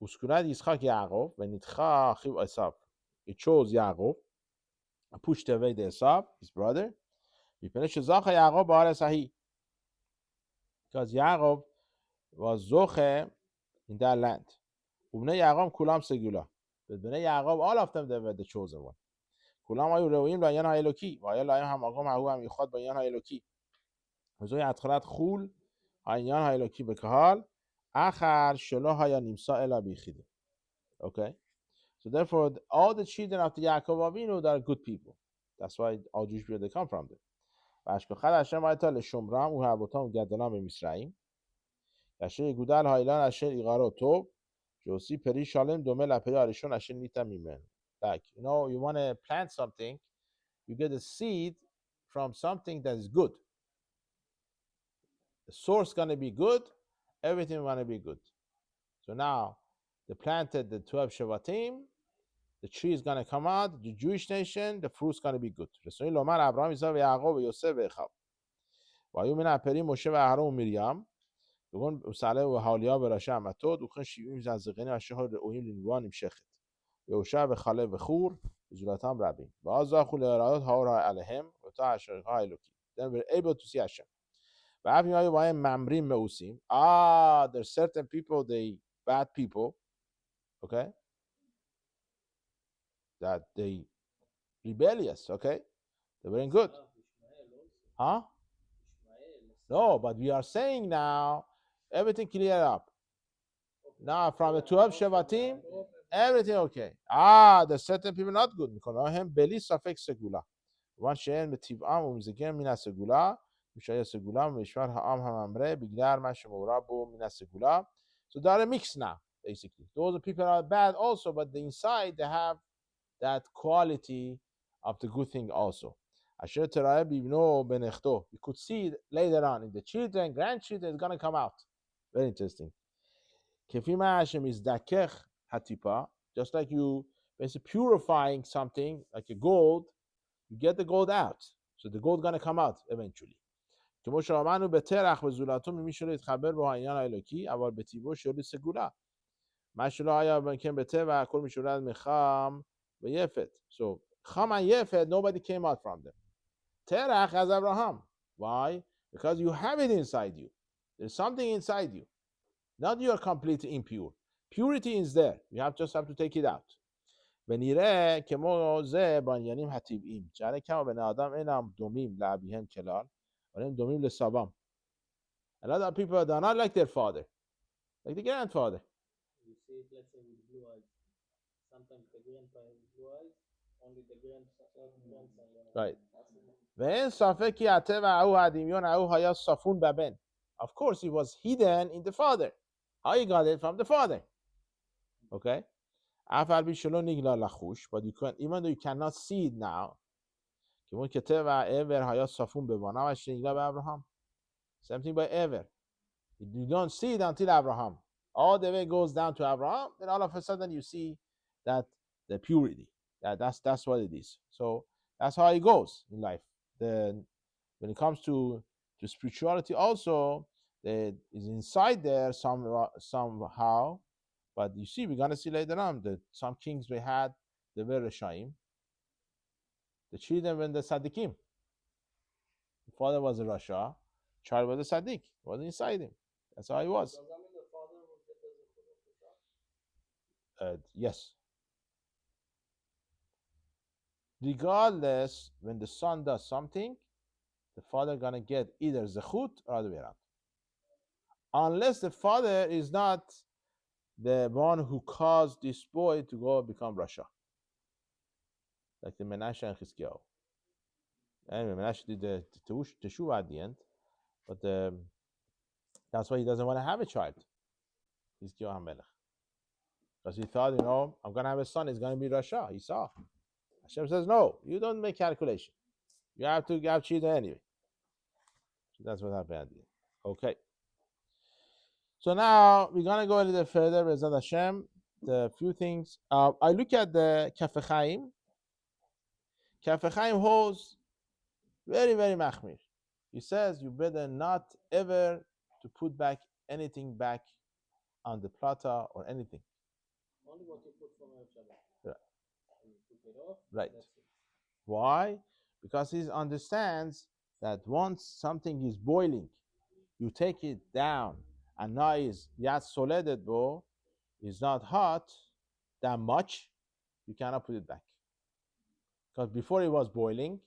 Uskunad Yitzchak Yaakov, Venitcha Achiv Esav. He chose Yaakov and pushed away the Esav, his brother. Because Yaakov was Zoche in that land. Ubnei Yaakov Kulam Segula. But Bnei Yaakov, all of them, they were the chosen one. Kulam היו ראויים לעניין האלוקי, והיה להם המקום ההוא המיוחד בעניין האלוקי. וזוהי התחלת חול העניין האלוקי בקהל, אחר שלא היה נמצא אלא ביחידי. Okay? So therefore, all the children of the Yaakov Avinu, they are good people. That's why all Jewish people, they come from them. והשגחת השם הייתה לשומרם ולהעבותם ולגדלם במצרים. כאשר יגודל האילן אשר יגארו טוב, שהוציא פרי שלם דומה לפרי הראשון אשר ניתן ממנו. Like, you want to plant something, you get a seed from something that is good. The source is going to be good, everything is going to be good. So now, they planted the 12 Shevatim, the tree is going to come out, the Jewish nation, the fruit is going to be good. רצוני לומר, אברהם, יצחק ויעקב ויוסף ואחיו. והיו מן הפרים משה ואהרון ומרים, כגון בצלאל והאליה וראשי המטות, וכן 70 זקנים אשר ראויים לנבואה נמשכת. יהושע וכלב וחור, וזולתם רבים. ואז זכו לראות האור עליהם, ואותה השגחה האלוקית. Then we're able to see Hashem. ואף אם היו בהם ממרים מאוסים, there's certain people, they bad people, okay? That they rebellious, okay? They weren't good. Huh? No, but we are saying now, everything clear up. Now from the 12 Shevatim, everything okay. There's certain people not good. Mikonohem beli safek segula. One she'en betiv'am umzegen min segula, mishaya segula mishvar ha'am ha'amre bigdar ma shemora bo min segula. So they are a mix now, basically. Those people are bad also, but the inside they have that quality of the good thing also. Asher tera'eh bibno benechto. You could see it later on in the children, grandchildren, it's going to come out. Very interesting. Kefima Hashem is dakech hatipa. Just like you basically purifying something like a gold, you get the gold out. So the gold is going to come out eventually. כמו שאמרנו בטרח וזולתו ממי שלא יתחבר בו העניין האלוקי, אבל בטבעו שיוריד סגולה. מה שלא היה כן בטבע, הכל משולד מחם ויפת. So Cham and Yefet, nobody came out from them. Terach has Abraham. Why? Because you have it inside you. There's something inside you. Not you are completely impure. Purity is there. You just have to take it out. ונראה כמו זה בעניינים הטבעיים. שהרי כמה בני אדם אינם דומים לאביהם כלל, אבל הם דומים לסבם. A lot of people are not like their father, like the grandfather. You see it, let's say, with blue eyes. Sometimes the grandpa has blue eyes, only the grandson. Right. ואין ספק כי הטבע ההוא הדמיון ההוא היה ספון בבן. Of course, it was hidden in the father. How you got it from the father? Okay. אף על פי שלא נגלה לחוש, but you can, even though you cannot see it now, כמו כטבע העבר היה ספון בבניו אשר נגלה באברהם. Same thing by ever. You don't see it until Abraham. All the way it goes down to Abraham, then all of a sudden you see that the purity. That's what it is. So that's how it goes in life. Then when it comes to spirituality also, it is inside there somehow. But you see, we're gonna see later on that some kings we had, they were Reshaim. The children were the Sadiqim. The father was a Rasha, child was a Sadiq. It was inside him. That's how he was. Does that mean the father will get the Zechut of the child? Yes. Regardless, when the son does something, the father gonna get either Zechut or other way around. Unless the father is not the one who caused this boy to go become Rasha. Like the Menashe and Chizkiyahu. Anyway, Menashe did the Teshuvah at the end, but that's why he doesn't want to have a child. Chizkiyahu HaMelech. Because he thought, I'm going to have a son, he's going to be Rasha. He saw. Hashem says, no, you don't make calculation. You have to have children anyway. So that's what happened at the end. Okay. So now we're going to go a little further, Bezat Hashem, the few things. I look at the Kaf Chaim. Kaf Chaim holds very, very machmir. He says you better not ever to put back anything back on the plata or anything. Only what you put from Erev Shabbat. Right. And you took it off. Right. That's it. Why? Because he understands that once something is boiling, you take it down, and now is yat soledet bo, is not hot that much, you cannot put it back. Because before it was boiling,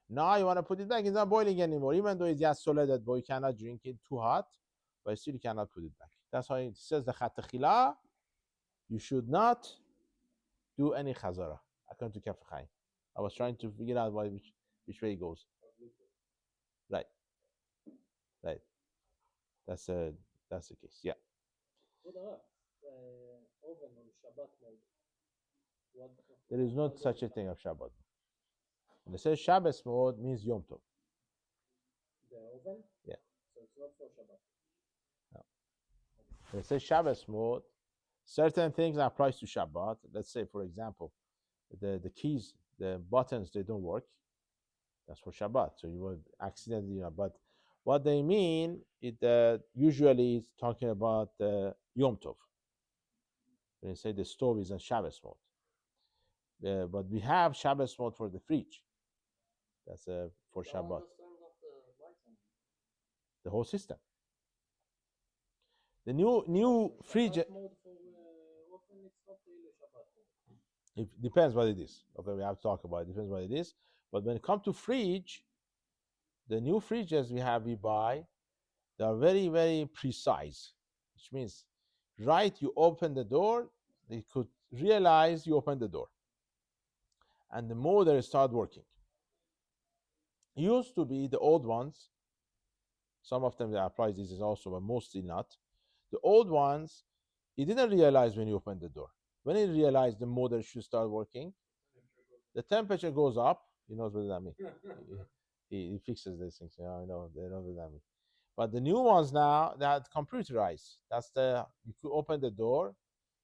now you want to put it back, it's not boiling anymore. Even though it's yat soledet bo, you cannot drink it too hot, but still you cannot put it back. That's why it says the chatechila, you should not do any chazara, according to Kafir. I was trying to figure out which way it goes. Right. Right. That's the case. Yeah. Good enough. Oven on Shabbat mode. What? There is not such a thing of Shabbat. When it says Shabbos mode means Yom Tov. The oven? Yeah. So it's not for Shabbat. No. When it says Shabbos mode, certain things applies to Shabbat. Let's say, for example, the keys, the buttons, they don't work. That's for Shabbat. So you would accidentally, but what they mean, it usually is talking about Yom Tov. When you say the stove is on Shabbos mode. But we have Shabbos mode for the fridge. That's for That one Shabbat. just turns off the lights on. The whole system. The new fridge. Shabbat mode for oven, it's not really Shabbat mode. It depends what it is. Okay, we have to talk about it. Depends what it is. But when it comes to fridge, the new fridges we buy, they are very, very precise. Which means, right, you open the door, they could realize you opened the door. And the motor start working. Used to be the old ones. Some of them they apply this also, but mostly not. The old ones, he didn't realize when you opened the door. When he realized the motor should start working, the temperature goes up. He knows what that means. he fixes these things. You know, they know what that means. But the new ones now, they're computerized. You could open the door,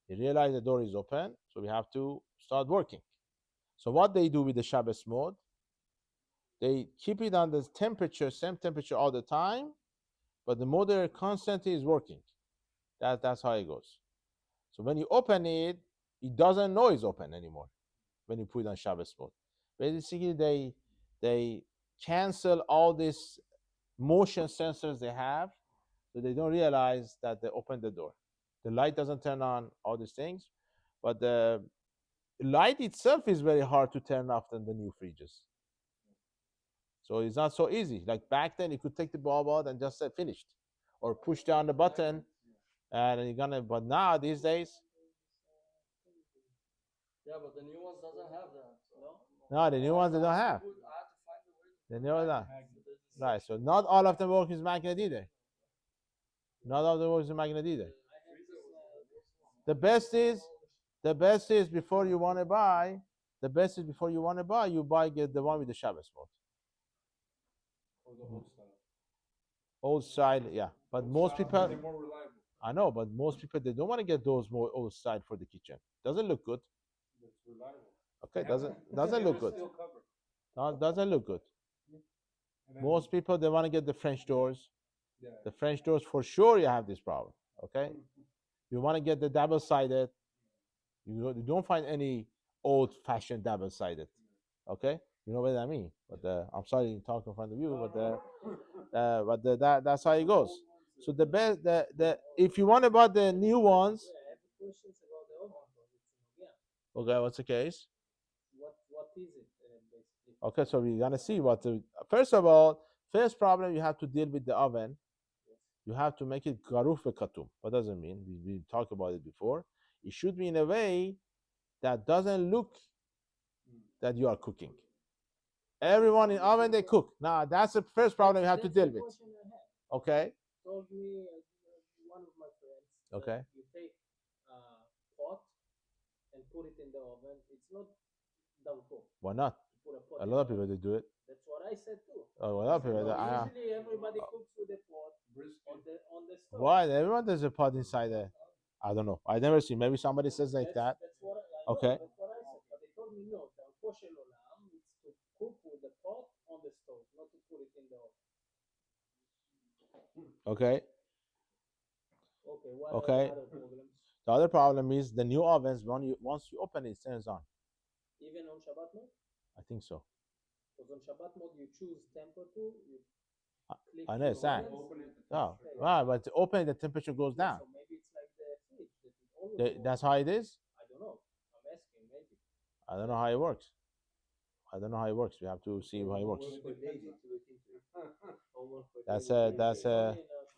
you realize the door is open, so we have to start working. So what they do with the Shabbos mode, they keep it on the temperature, same temperature all the time, but the motor constantly is working. That's how it goes. So when you open it, it doesn't know it's open anymore when you put it on Shabbos mode. Basically, they cancel all these motion sensors they have, so they don't realize that they opened the door. The light doesn't turn on, all these things, but the light itself is very hard to turn off than the new fridges. So it's not so easy. Like back then, you could take the bulb out and just say finished, or push down the button, and you're gonna. But now these days, Yeah, but the new ones doesn't have that. So no, the new ones they don't have. I had to find a way to They know that. so there's this Right. So not all of them work with magnet either. Not all of them work with magnet either. The best is before you want to buy. The best is before you want to buy, get the one with the Shabbos mode. Or the old style. Old style, yeah. But Old most style, people, they're more reliable. I know, but most people they don't want to get those more old style for the kitchen. Doesn't look good. It's reliable. Okay, Yeah. doesn't look good. Still covered. No, doesn't look good. And then Most people they want to get the French doors. yeah. The French doors for sure you have this problem. Okay, you want to get the double sided. You don't find any old fashioned double sided. Okay, you know what I mean. But I'm sorry to talk in front of you, but that's how it goes. So the best, if you want to buy the new ones, Yeah, I have questions about the oven, but it's okay, what's the case? what is it basically? Okay, so we're gonna see what. First of all, first problem you have to deal with the oven. You have to make it garuf katum. What does it mean? We talked about it before. It should be in a way that doesn't look that you are cooking. Everyone in oven they cook. Now that's the first problem you have to That's deal the with. question I had. Okay. Told me one of my friends. Okay. You take a pot and put it in the oven. It's not darko. Why not? Put a pot A in lot of the people oven. they do it. That's what I said too. A lot of people. Usually everybody cooks with a pot on the stove. Why? Everyone there's a pot inside there. I don't know. I never seen. Maybe somebody says like that. That's what I Okay. That's what I said. But they told me no. Darko shel olam is to cook with the pot on the stove, not to put it in the oven. Okay. Okay. What Okay. are the other problems? The other problem is the new ovens, once you open it, it turns on. Even on Shabbat mode? I think so. Because on Shabbat mode you choose temperature, you click I the understand. ovens. Open it. Oh, right, but to open it, the temperature goes Yeah, down. so maybe it's like the fridge that it always That's how it is. I don't know. I'm asking maybe. I don't know how it works. I don't know how it works. We have to see how it works. That's a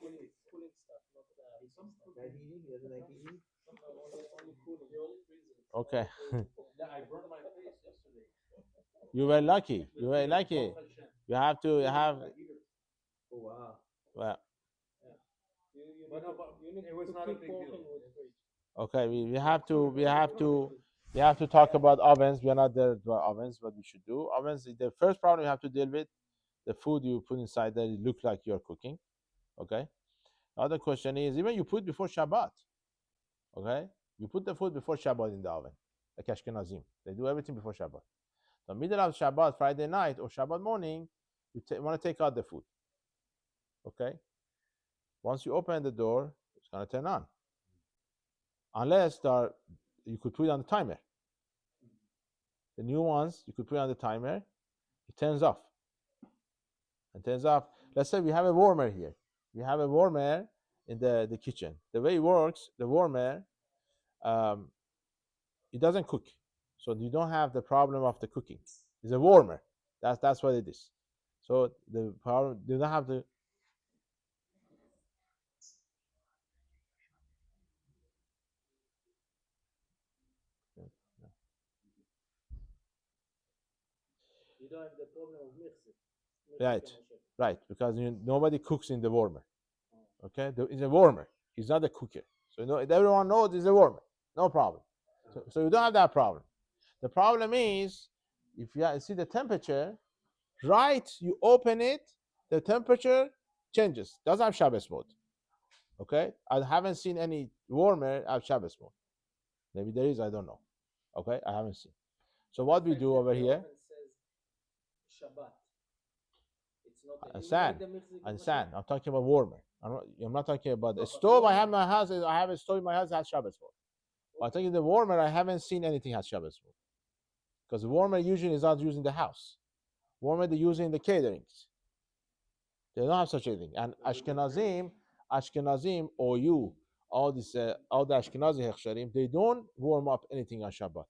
Only in cooling stuff, not heating stuff. Heating, he doesn't like heating. No, only cooling. okay. Yeah, I burned my face yesterday. You were lucky. You were lucky. You have to have. Oh wow. Well, You But need no, to, but you need it was to not a keep big working deal. with fridge. okay. We have to talk about ovens. We are not there about ovens, but we should do ovens. The first problem you have to deal with, the food you put inside there, it looks like you're cooking. Okay. The other question is, even you put before Shabbat. Okay, you put the food before Shabbat in the oven, like Ashkenazim. They do everything before Shabbat. So middle of Shabbat, Friday night or Shabbat morning, you want to take out the food. Okay. Once you open the door, it's gonna turn on. Unless you could put it on the timer. The new ones, you could put it on the timer. It turns off. It turns off. Let's say we have a warmer here. We have a warmer in the kitchen. The way it works, the warmer, it doesn't cook, so you don't have the problem of the cooking. It's a warmer. That's what it is. So the problem, you don't have to. You don't have the problem of mixing. Right, because nobody cooks in the warmer. Okay, it's a warmer. It's not a cooker. So everyone knows it's a warmer. No problem. So you don't have that problem. The problem is if you see the temperature, right? You open it, the temperature changes. Doesn't have Shabbos mode. Okay, I haven't seen any warmer at Shabbos mode. Maybe there is. I don't know. Okay, I haven't seen. So what we do over here? Shabbat. It's not Understand. I'm talking about warmer. I'm not talking about the stove. I have in my house. I have a stove in my house that has Shabbos mode. But I'm talking the warmer. I haven't seen anything has Shabbos mode because the warmer usually is not using the house. Warmer they're using the caterings. They don't have such a thing. And Ashkenazim, or you, all the Ashkenazi hechsharim, they don't warm up anything on Shabbat.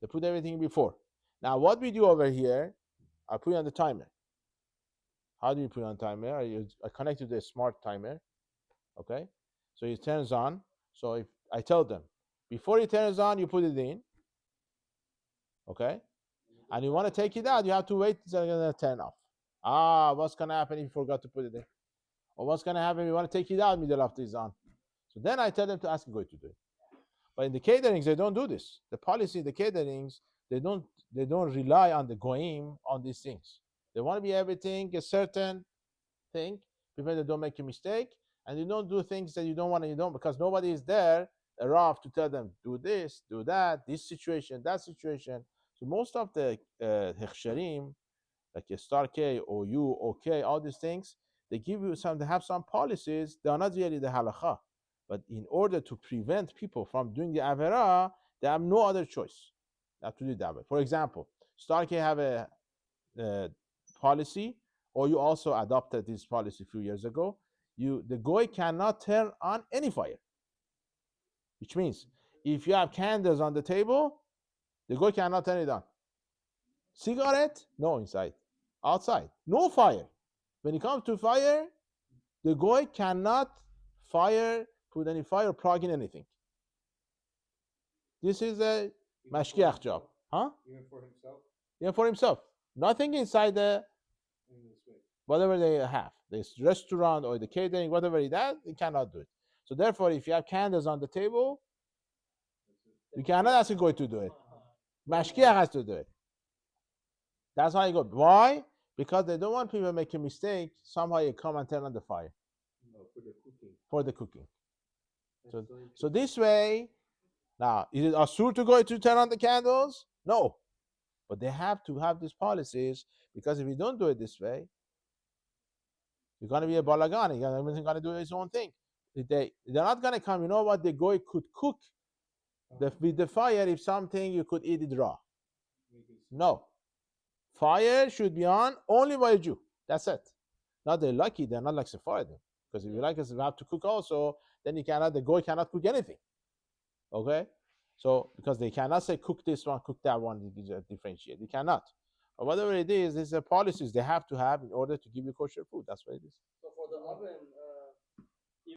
They put everything before. Now, what we do over here, I put it on the timer. How do you put it on timer? I connect to the smart timer. Okay, so it turns on. So if I tell them before it turns on, you put it in. Okay, and you want to take it out, you have to wait until it's gonna turn off. What's gonna happen if you forgot to put it in? Or what's gonna happen if you want to take it out middle after it's on? So then I tell them to ask a guy to do it. But in the caterings, they don't do this. The policy in the caterings, they don't rely on the goyim on these things. They want to be everything, a certain thing, prevent they don't make a mistake, and you don't do things that you don't want to, because nobody is there, a Rav, to tell them, do this, do that, this situation, that situation. So most of the hechsharim, like a star K or you, okay, all these things, they have some policies, they are not really the halakha. But in order to prevent people from doing the avera, they have no other choice. They have to do that way. For example, star K have a policy, or you also adopted this policy a few years ago. The goy cannot turn on any fire, which means if you have candles on the table, the goy cannot turn it on. Cigarette, no inside. Outside, no fire. When it comes to fire, the goy cannot put any fire, plug in anything. This is a mashkiach job, huh? Even for himself. Even for himself. Nothing inside whatever they have, this restaurant or the catering, whatever it is, they cannot do it. So therefore, if you have candles on the table, you cannot ask a goy to do it. Mashkiach has to do it. That's how you go. Why? Because they don't want people to make a mistake. Somehow you come and turn on the fire. For the cooking. So this way, now, is it asur to go to turn on the candles? No. But they have to have these policies, because if you don't do it this way, you're going to be a balagan. Everyone's going to do his own thing. they're not gonna come. You know what? The goy could cook with the fire if something you could eat it raw. No, fire should be on only by a Jew. That's it. Not they're lucky. They're not like Sephardim. Because if you like us, you have to cook also. Then you cannot. The goy cannot cook anything. Okay. So because they cannot say cook this one, cook that one, differentiate. They cannot. Or whatever it is, these are policies they have to have in order to give you kosher food. That's what it is. So for the oven,